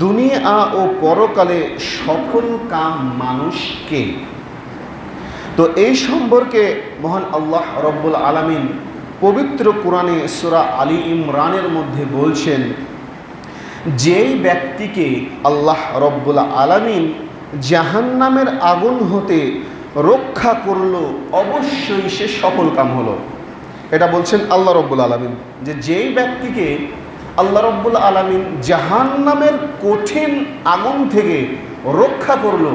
দুনিয়া ও পরকালে সফল কাম মানুষকে। তো এই সম্পর্কে মহান আল্লাহ রব্বুল আলামিন পবিত্র কোরআনে সূরা আলী ইমরানের মধ্যে বলছেন, যেই ব্যক্তিকে আল্লাহ রব্বুল আলামিন জাহান্নামের আগুন হতে রক্ষা করলো অবশ্যই সে সফল কাম হলো। এটা বলছেন আল্লাহ রব্বুল আলামিন, যে যেই ব্যক্তিকে আল্লাহ রব্বুল আলামিন জাহান্নামের কঠিন আগুন থেকে রক্ষা করলো,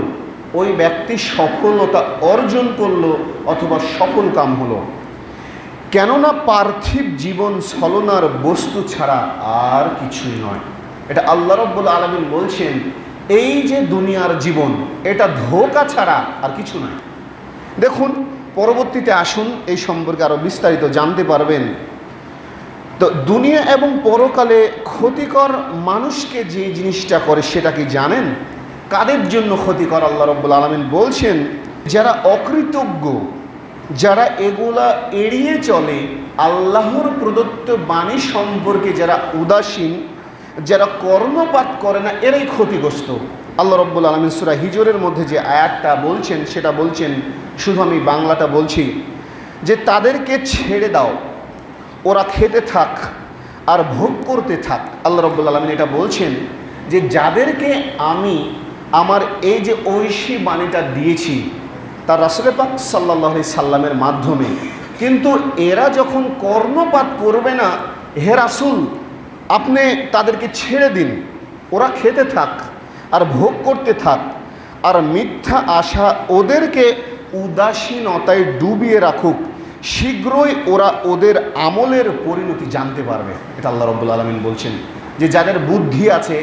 ওই ব্যক্তি সফলতা অর্জন করলো অথবা সফল কাম হলো। কেননা পার্থিব জীবন ছলনার বস্তু ছাড়া আর কিছুই নয়। এটা আল্লাহ রব্বুল আলামিন বলছেন, এই যে দুনিয়ার জীবন এটা ধোঁকা ছাড়া আর কিছু নয়। দেখুন, পরবর্তীতে আসুন এই সম্পর্কে আরও বিস্তারিত জানতে পারবেন। তো দুনিয়া এবং পরকালে ক্ষতিকর মানুষকে যে জিনিসটা করে সেটা কি জানেন? কাদের জন্য ক্ষতিকর? আল্লাহ রব্বুল আলামিন বলছেন, যারা অকৃতজ্ঞ, যারা এগুলা এড়িয়ে চলে, আল্লাহর প্রদত্ত বাণী সম্পর্কে যারা উদাসীন, যারা কর্ণপাত করে না, এরাই ক্ষতিগ্রস্ত। আল্লাহ রব্বুল আলামিন সূরা হিজরের মধ্যে যে আয়াতটা বলছেন সেটা বলছেন, শুধু আমি বাংলাটা বলছি, যে তাদেরকে ছেড়ে দাও, ওরা খেতে থাক আর ভোগ করতে থাক। আল্লাহ রব্বুল আলামিন এটা বলছেন যে যাদেরকে আমি আমার এই যে ঐশী বাণীটা দিয়েছি তার রাসূল পাক সাল্লাল্লাহু আলাইহি সাল্লামের মাধ্যমে, কিন্তু এরা যখন কর্ণপাত করবে না, হে রাসূল আপনি তাদেরকে ছেড়ে দিন, ওরা খেতে থাক আর ভোগ করতে থাক, আর মিথ্যা আশা ওদেরকে উদাসীনতায় ডুবিয়ে রাখুক, শীঘ্রই ওরা ওদের আমলের পরিণতি জানতে পারবে। এটা আল্লাহ রব্বুল আলামিন বলছেন, যে যাদের বুদ্ধি আছে,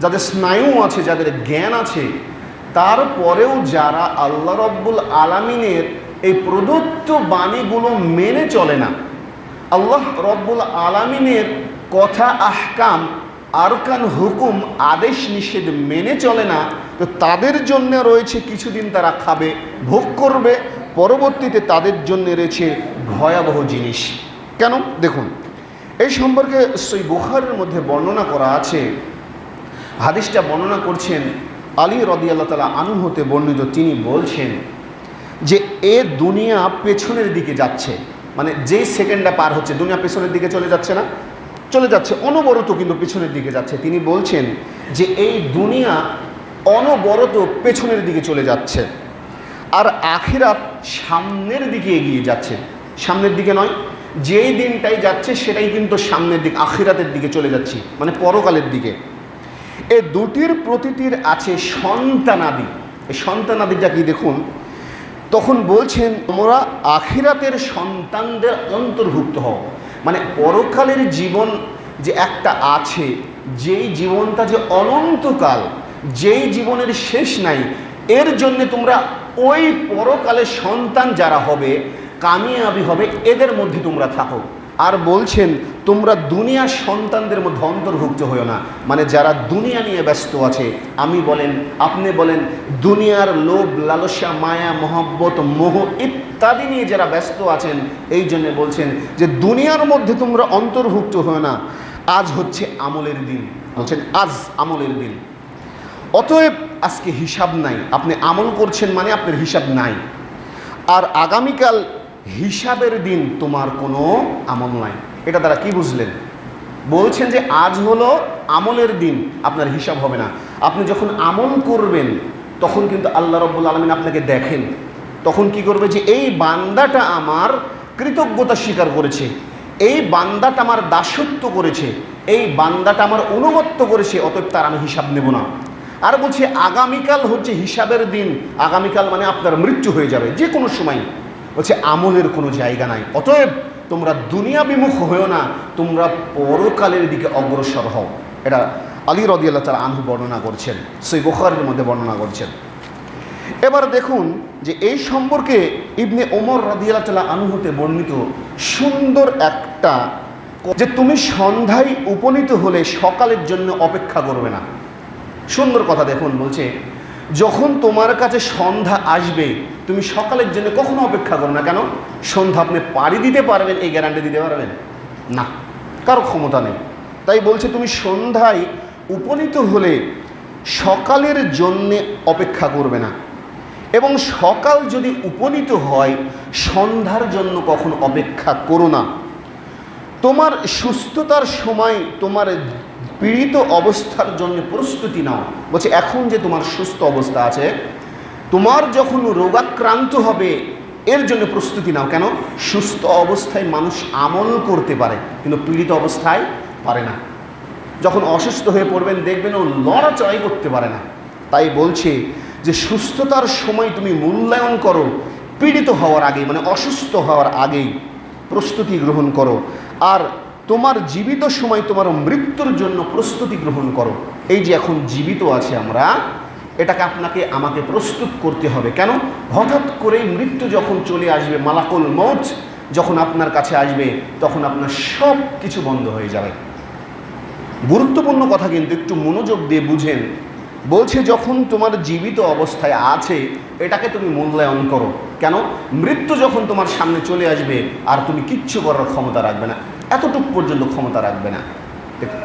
যাদের স্নায়ু আছে, যাদের জ্ঞান আছে, তারপরেও যারা আল্লাহ রব্বুল আলামিনের এই প্রদত্ত বাণীগুলো মেনে চলে না, আল্লাহ রব্বুল আলামিনের কথা, আহকাম, আরকান, হুকুম, আদেশ নিষেধ মেনে চলে না, তো তাদের জন্য রয়েছে কিছুদিন তারা খাবে, ভোগ করবে, পরবর্তীতে তাদের জন্য রয়েছে ভয়াবহ জিনিস। কেন? দেখুন, এই সম্পর্কে সহিহ বুখারীর মধ্যে বর্ণনা করা আছে। হাদিসটা বর্ণনা করছেন আলী রাদিয়াল্লাহু তাআলা আনহু হতে বর্ণিত। তিনি বলছেন যে এ দুনিয়া পেছনের দিকে যাচ্ছে, মানে যে সেকেন্ডটা পার হচ্ছে দুনিয়া পেছনের দিকে চলে যাচ্ছে না, চলে যাচ্ছে অনবরত, কিন্তু পেছনের দিকে যাচ্ছে। তিনি বলছেন যে এই দুনিয়া অনবরত পেছনের দিকে চলে যাচ্ছে, আর আখিরাত সামনের দিকে এগিয়ে যাচ্ছে। সামনের দিকে নয়, যেই দিনটাই যাচ্ছে সেটাই কিন্তু সামনের দিকে, আখিরাতের দিকে চলে যাচ্ছি, মানে পরকালের দিকে। এ দুটির প্রতিটির আছে সন্তানাদি। এই সন্তানাদিটা কি দেখুন, তখন বলছেন তোমরা আখিরাতের সন্তানদের অন্তর্ভুক্ত হও। মানে পরকালের জীবন যে একটা আছে, যেই জীবনটা যে অনন্তকাল, যেই জীবনের শেষ নাই, এর জন্য তোমরা ওই পরকালের সন্তান যারা হবে, কামিয়াবি হবে, এদের মধ্যে তোমরা থাকো। আর বলছেন তোমরা দুনিয়ার সন্তানদের মধ্যে অন্তর্ভুক্ত হইও না, মানে যারা দুনিয়া নিয়ে ব্যস্ত আছে, আমি বলেন, আপনি বলেন, দুনিয়ার লোভ, লালসা, মায়া, মহব্বত, মোহ ইত্যাদি নিয়ে যারা ব্যস্ত আছেন, এই জন্য বলছেন যে দুনিয়ার মধ্যে তোমরা অন্তর্ভুক্ত হও না। আজ হচ্ছে আমলের দিন, বলছেন আজ আমলের দিন, অতএব আজকে হিসাব নাই। আপনি আমল করছেন মানে আপনার হিসাব নাই, আর আগামীকাল হিসাবের দিন, তোমার কোনো আমল নাই। এটা দ্বারা কি বুঝলেন? বলছেন যে আজ হলো আমলের দিন, আপনার হিসাব হবে না। আপনি যখন আমল করবেন তখন কিন্তু আল্লাহ রাব্বুল আলামিন আপনাকে দেখেন, তখন কি করবে, যে এই বান্দাটা আমার কৃতজ্ঞতা স্বীকার করেছে, এই বান্দাটা আমার দাসত্ব করেছে, এই বান্দাটা আমার অনুগত্য করেছে, অতএব তার আমি হিসাব নেব না। আর বলছে আগামীকাল হচ্ছে হিসাবের দিন। আগামীকাল মানে আপনার মৃত্যু হয়ে যাবে যে কোনো সময়। বলছে আমলের কোনো জায়গা নাই, অতএব তোমরা দুনিয়া বিমুখ হয়েও না, তোমরা পরকালের দিকে অগ্রসর হও। এটা আলী রাদিয়াল্লাহু তাআলা আনহু বর্ণনা করছেন, সহিহ বুখারীর মধ্যে বর্ণনা করছেন। এবার দেখুন যে এই সম্পর্কে ইবনে ওমর রাদিয়াল্লাহু তাআলা আনহু হতে বর্ণিত সুন্দর একটা, যে তুমি সন্ধ্যায় উপনীত হলে সকালের জন্য অপেক্ষা করবে না। সুন্দর কথা দেখুন, বলছে যখন তোমার কাছে সন্ধ্যা আসবে তুমি সকালের জন্য কখনো অপেক্ষা করো না। কেন? সন্ধ্যা আপনি পাড়ি দিতে পারবেন এই গ্যারান্টি দিতে পারবেন না, কারো ক্ষমতা নেই। তাই বলছে তুমি সন্ধ্যায় উপনীত হলে সকালের জন্যে অপেক্ষা করবে না, এবং সকাল যদি উপনীত হয় সন্ধ্যার জন্য কখনো অপেক্ষা করো না। তোমার সুস্থতার সময় তোমার পীড়িত অবস্থার জন্য প্রস্তুতি নাও। বলছে এখন যে তোমার সুস্থ অবস্থা আছে, তোমার যখন রোগাক্রান্ত হবে এর জন্য প্রস্তুতি নাও। কেন? সুস্থ অবস্থায় মানুষ আমল করতে পারে, কিন্তু পীড়িত অবস্থায় পারে না। যখন অসুস্থ হয়ে পড়বেন দেখবেন ও লড়াচড়াই করতে পারে না। তাই বলছে যে সুস্থতার সময় তুমি মূল্যায়ন করো, পীড়িত হওয়ার আগেই, মানে অসুস্থ হওয়ার আগেই প্রস্তুতি গ্রহণ করো। আর তোমার জীবিত সময় তোমার মৃত্যুর জন্য প্রস্তুতি গ্রহণ করো। এই যে এখন জীবিত আছে আমরা, এটাকে আপনাকে আমাকে প্রস্তুত করতে হবে। কেন? হঠাৎ করেই মৃত্যু যখন চলে আসবে, মালাকুল মউত যখন আপনার কাছে আসবে, তখন আপনার সব কিছু বন্ধ হয়ে যাবে। গুরুত্বপূর্ণ কথা কিন্তু, একটু মনোযোগ দিয়ে বুঝেন। বলছে যখন তোমার জীবিত অবস্থায় আছে এটাকে তুমি মূল্যায়ন করো। কেন? মৃত্যু যখন তোমার সামনে চলে আসবে আর তুমি কিচ্ছু করার ক্ষমতা রাখবে না, এতটুকু পর্যন্ত ক্ষমতা রাখবে না।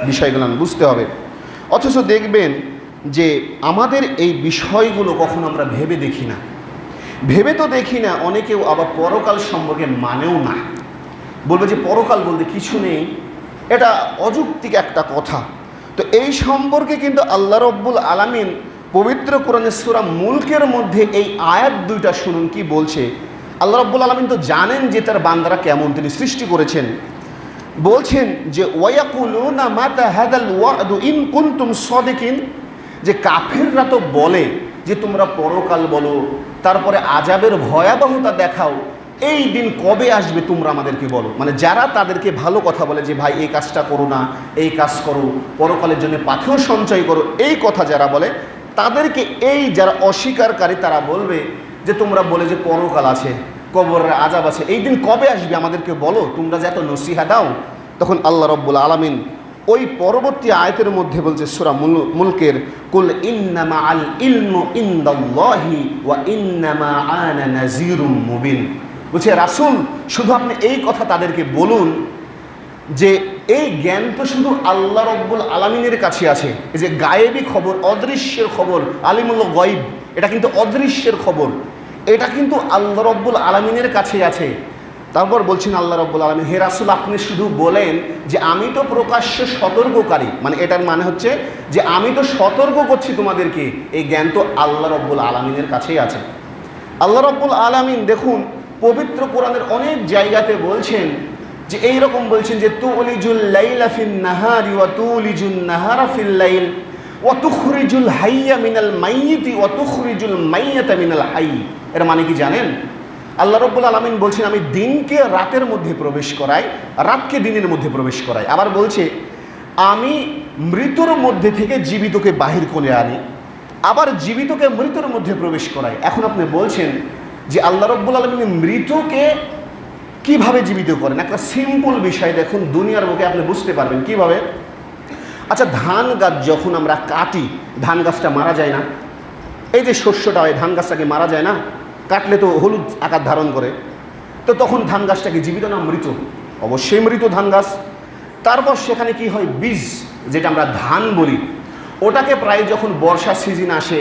বিষয়গুলো বুঝতে হবে। অথচ দেখবেন যে আমাদের এই বিষয়গুলো কখন আমরা ভেবে দেখি না, ভেবে তো দেখি না। অনেকেও আবার পরকাল সম্পর্কে মানেও না, বলবে যে পরকাল বলতে কিছু নেই, এটা অযৌক্তিক একটা কথা। তো এই সম্পর্কে কিন্তু আল্লাহ রব্বুল আলামিন পবিত্র কোরআনের সূরা মুলকের মধ্যে এই আয়াত দুইটা শুনুন কি বলছে। আল্লাহ রব্বুল আলামিন তো জানেন যে তার বান্দারা কেমন, তিনি সৃষ্টি করেছেন। বলছেন যে ওয়ায়াকুলুনা মাতা হাদাল ওয়াদু ইন কুনতুম সাদিকিন, যে কাফেররা তো বলে যে তোমরা পরকাল বলো, তারপরে আযাবের ভয়াবহতা দেখাও, এই দিন কবে আসবে তোমরা আমাদেরকে বলো। মানে যারা তাদেরকে ভালো কথা বলে যে ভাই এই কাজটা করো না, এই কাজ করো, পরকালের জন্য পাথেয় সঞ্চয় করো, এই কথা যারা বলে তাদেরকে, এই যারা অস্বীকারী তারা বলবে যে তোমরা বলে যে পরকাল আছে, কবরের আযাব আছে, এই দিন কবে আসবে আমাদেরকে বলো, তোমরা যে এত নসিহা দাও। তখন আল্লাহ রাব্বুল আলামিন ওই পরবর্তী আয়াতের মধ্যে বলছে সূরা মুলকের, কুল ইন্নামা আল ইলমু ইনদাল্লাহি ওয়া ইন্নামা আনা নাযীরুম মুবিন। বলছে রাসূল শুধু আপনি এই কথা তাদেরকে বলুন যে এই জ্ঞান তো শুধু আল্লাহ রব্বুল আলামিনের কাছে আছে। এই যে গায়েবী খবর, অদৃশ্যের খবর, আলিমুল গায়ব, এটা কিন্তু অদৃশ্যের খবর, এটা কিন্তু আল্লাহ রব্বুল আলামিনের কাছে আছে। তারপর বলছেন আল্লাহ রব্বুল আলামিন, হে রাসূল আপনি শুধু বলেন যে আমি তো প্রকাশ্য সতর্ককারী, মানে এটার মানে হচ্ছে যে আমি তো সতর্ক করছি তোমাদেরকে, এই জ্ঞান তো আল্লাহ রব্বুল আলামিনের কাছেই আছে। আল্লাহ রব্বুল আলামিন দেখুন পবিত্র কোরআনের অনেক জায়গাতে বলছেন যে এইরকম বলছেন যে তুলিজুল লাইলা ফিন নাহারি ওয়া তুলিজুন নাহারা ফিল লাইল ওয়া তুখরিজুল হাইয়া মিনাল মাইয়িতি ওয়া তুখরিজুল মাইয়াতা মিনাল হাইয়্য। এর মানে কি জানেন? আল্লাহ রাব্বুল আলামিন বলছেন আমি দিনকে রাতের মধ্যে প্রবেশ করাই, রাতকে দিনের মধ্যে প্রবেশ করাই। আবার বলছে আমি মৃত্যুর মধ্যে থেকে জীবিতকে বাহির করে আনি, আবার জীবিতকে মৃত্যুর মধ্যে প্রবেশ করাই। এখন আপনি বলছেন যে আল্লাহ রাব্বুল আলামিন মৃতকে কিভাবে জীবিত করেন? একটা সিম্পল বিষয় দেখুন, দুনিয়ার বুকে আপনি বুঝতে পারবেন কিভাবে। আচ্ছা, ধান গাছ যখন আমরা কাটি, ধান গাছটা মারা যায় না? এই যে শস্যটা হয়, ধান গাছটাকে মারা যায় না? কাটলে তো হলুদ আকার ধারণ করে, তো তখন ধান গাছটাকে জীবিত না মৃত? অবশ্যই মৃত ধান গাছ। তারপর সেখানে কি হয়, বীজ যেটা আমরা ধান বলি, ওটাকে প্রায় যখন বর্ষা সিজন আসে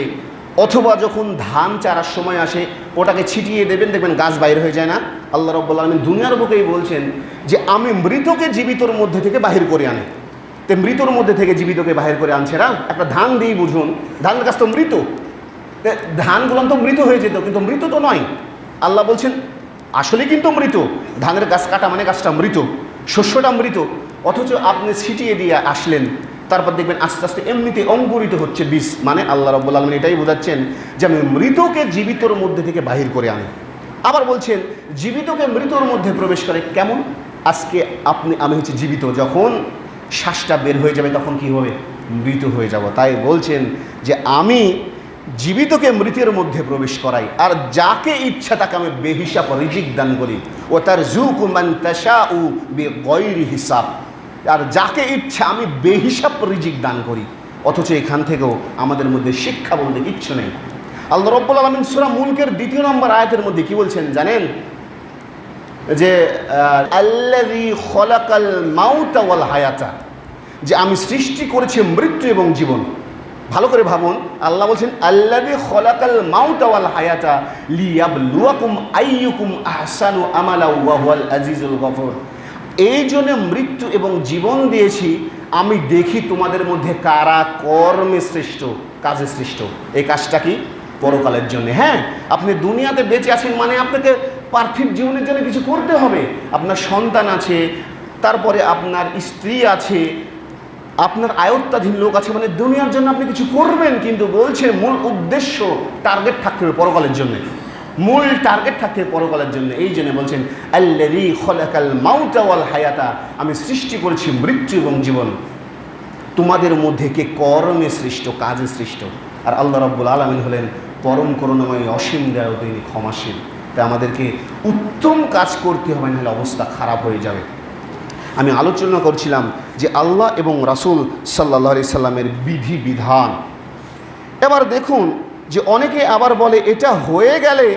অথবা যখন ধান চারার সময় আসে ওটাকে ছিটিয়ে দেবেন, দেখবেন গাছ বাইরে হয়ে যায় না? আল্লাহ রাব্বুল আলামিন দুনিয়ার বুকেই বলছেন যে আমি মৃতকে জীবিতর মধ্যে থেকে বাহির করে আনি। তো মৃতর মধ্যে থেকে জীবিতকে বাহির করে আনছে না? একটা ধান দিয়েই বুঝুন, ধান গাছ তো মৃত, ধানগুলো তো মৃত হয়ে যেত, কিন্তু মৃত তো নয়। আল্লাহ বলছেন আসলে কিন্তু মৃত, ধানের গাছ কাটা মানে গাছটা মৃত, শস্যটা মৃত, অথচ আপনি ছিটিয়ে দিয়ে আসলেন, তারপর দেখবেন আস্তে আস্তে এমনিতে অঙ্কুরিত হচ্ছে বীজ। মানে আল্লাহ রাব্বুল আলামিন এটাই বোঝাচ্ছেন যে আমি মৃতকে জীবিতর মধ্যে থেকে বাহির করে আনি। আবার বলছেন জীবিতকে মৃতর মধ্যে প্রবেশ করে। কেমন? আজকে আমি হচ্ছে জীবিত, যখন শ্বাসটা বের হয়ে যাবে তখন কি হবে? মৃত হয়ে যাব। তাই বলছেন যে আমি জীবিতকে মৃতের মধ্যে প্রবেশ করাই, আর যাকে ইচ্ছা তাকে আমি বেহিসাব রিজিক দান করি। ও তার জুকু মান তাশাউ বিগাইরি হিসাব, আর যাকে ইচ্ছা আমি বেহিসাব রিজিক দান করি। অথচ এখান থেকেও আমাদের মধ্যে শিক্ষা বলতে কিচ্ছু নেই। আল্লাহ রাব্বুল আলামিন সূরা মুলকের 2 নম্বর আয়াতের মধ্যে কি বলছেন জানেন? যে আল্লাযী খলাকাল মাউতা ওয়াল হায়াতা, যে আমি সৃষ্টি করেছি মৃত্যু এবং জীবন। ভালো করে ভাবুন, আল্লাহ বলছেন আল্লাযী খলাকাল মাউতা ওয়াল হায়াতা লিয়াবলুয়াকুম আইয়ুকুম আহসানু আমালা ওয়া হুয়াল আজিজুল গফুর। এই জন্য মৃত্যু এবং জীবন দিয়েছি, আমি দেখি তোমাদের মধ্যে কারা কর্মে শ্রেষ্ঠ, কাজে শ্রেষ্ঠ। এই কাজটা কি? পরকালের জন্য। হ্যাঁ, আপনি দুনিয়াতে বেঁচে আছেন মানে আপনাকে পার্থিব জীবনের জন্য কিছু করতে হবে। আপনার সন্তান আছে, তারপরে আপনার স্ত্রী আছে, আপনার আয়ত্তাধীন লোক আছে, মানে দুনিয়ার জন্য আপনি কিছু করবেন, কিন্তু বলছে মূল উদ্দেশ্য টার্গেট থাকতে হবে পরকালের জন্য, মূল টার্গেট থাকতে পরকালের জন্য। এই জন্য বলছেন আল্লাযী খলাকাল মাউতা ওয়াল হায়াতা, আমি সৃষ্টি করেছি মৃত্যু এবং জীবন, তোমাদের মধ্যে কে কর্মে সৃষ্ট, কাজে সৃষ্ট। আর আল্লাহ রাব্বুল আলামিন হলেন পরম করুণাময়, অসীম দয়ালু, তিনি ক্ষমাশীল। তাই আমাদেরকে উত্তম কাজ করতে হবে, নাহলে অবস্থা খারাপ হয়ে যাবে। আমি আলোচনা করছিলাম যে আল্লাহ এবং রাসূল সাল্লাল্লাহু আলাইহি সাল্লামের বিধি বিধান। এবার দেখুন যে অনেকে আবার বলে এটা হয়ে গেলে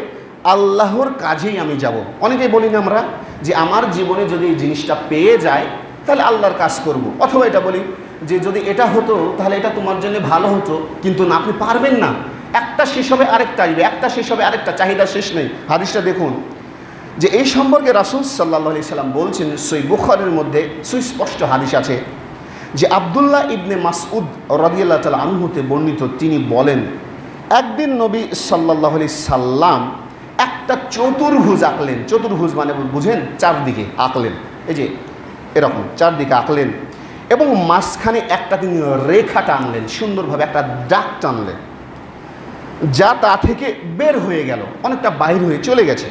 আল্লাহর কাজেই আমি যাব। অনেকেই বলি না আমরা যে আমার জীবনে যদি এই জিনিসটা পেয়ে যায় তাহলে আল্লাহর কাজ করব, অথবা এটা বলি যে যদি এটা হতো তাহলে এটা তোমার জন্য ভালো হতো, কিন্তু না, আপনি পারবেন না। একটা শেষ হবে আরেকটা আসবে, একটা শেষ হবে আরেকটা, চাহিদা শেষ নেই। হাদিসটা দেখুন যে এই সম্পর্কে রাসূল সাল্লাল্লাহু আলাইহি সাল্লাম বলছেন, সহিহ বুখারীর মধ্যে সুস্পষ্ট হাদিস আছে যে আব্দুল্লাহ ইবনে মাসউদ রাদিয়াল্লাহু তাআলা আনহুতে বর্ণিত, তিনি বলেন একদিন নবী সাল্লাল্লাহু আলাইহি সাল্লাম একটা চতুর্ভুজ আঁকলেন। চতুর্ভুজ মানে বুঝেন, চারদিকে আঁকলেন, এই যে এরকম চারদিকে আঁকলেন, এবং মাঝখানে একটা তিনি রেখা টানলেন, সুন্দরভাবে একটা দাগ টানলেন, যা তা থেকে বের হয়ে গেল, অনেকটা বাইর হয়ে চলে গেছে।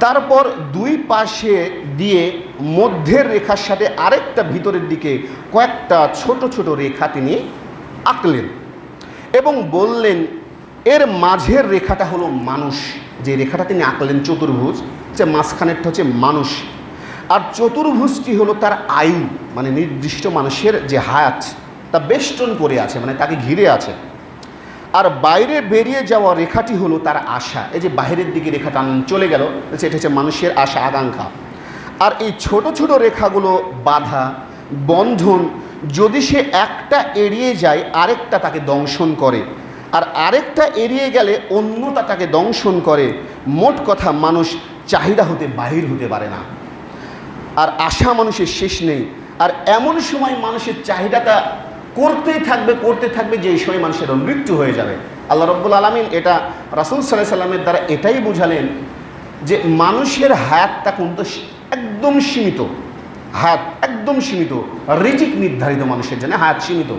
তারপর দুই পাশে দিয়ে মধ্যের রেখার সাথে আরেকটা ভিতরের দিকে কয়েকটা ছোট ছোট রেখা তিনি আঁকলেন এবং বললেন এর মাঝের রেখাটা হলো মানুষ। যে রেখাটা তিনি আঁকলেন চতুর্ভুজ, যে মাঝখানেরটা হচ্ছে মানুষ, আর চতুর্ভুজটি হলো তার আয়ু, মানে নির্দিষ্ট মানুষের যে হায়াত তা বেষ্টন করে আছে, মানে তাকে ঘিরে আছে। আর বাইরে বেরিয়ে যাওয়া রেখাটি হলো তার আশা। এই যে বাইরের দিকে রেখাটা চলে গেল, এটা হচ্ছে মানুষের আশা, আকাঙ্ক্ষা। আর এই ছোট ছোট রেখাগুলো বাধা, বন্ধন, যদি সে একটা এড়িয়ে যায় আরেকটা তাকে দংশন করে, আর আরেকটা এড়িয়ে গেলে অন্যটা তাকে দংশন করে। মোট কথা, মানুষ চাহিদা হতে বাহির হতে পারে না, আর আশা মানুষের শেষ নেই। আর এমন সময় মানুষের চাহিদাটা করতেই থাকবে যে এই সময় মানুষের মৃত্যু হয়ে যাবে। আল্লাহ রাব্বুল আলামিন এটা রাসূল সাল্লাল্লাহু আলাইহি সাল্লামের দ্বারা এটাই বুঝালেন যে মানুষের হায়াতটা কিন্তু একদম সীমিত, হায়াত একদম সীমিত, রিজিক নির্ধারিত, মানুষের জন্য হায়াত সীমিত।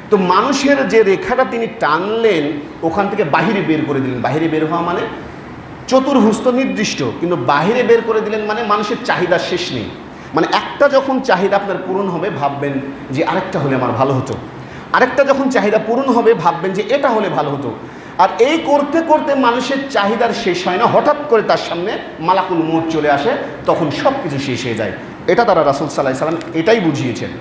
তো মানুষের যে রেখাটা তিনি টানলেন ওখান থেকে বাহিরে বের করে দিলেন। বাহিরে বের হওয়া মানে চতুর্ভুজ তো নির্দিষ্ট, কিন্তু বাহিরে বের করে দিলেন মানে মানুষের চাহিদা শেষ নেই। মানে একটা যখন চাহিদা আপনার পূরণ হবে ভাববেন যে আরেকটা হলে আমার ভালো হতো, আরেকটা যখন চাহিদা পূরণ হবে ভাববেন যে এটা হলে ভালো হতো। আর এই করতে করতে মানুষের চাহিদার শেষ হয় না, হঠাৎ করে তার সামনে মালাকুল মউত চলে আসে, তখন সব কিছু শেষ হয়ে যায়। এটা তারা রাসূল সাল্লাল্লাহু আলাইহি সাল্লাম এটাই বুঝিয়েছেন।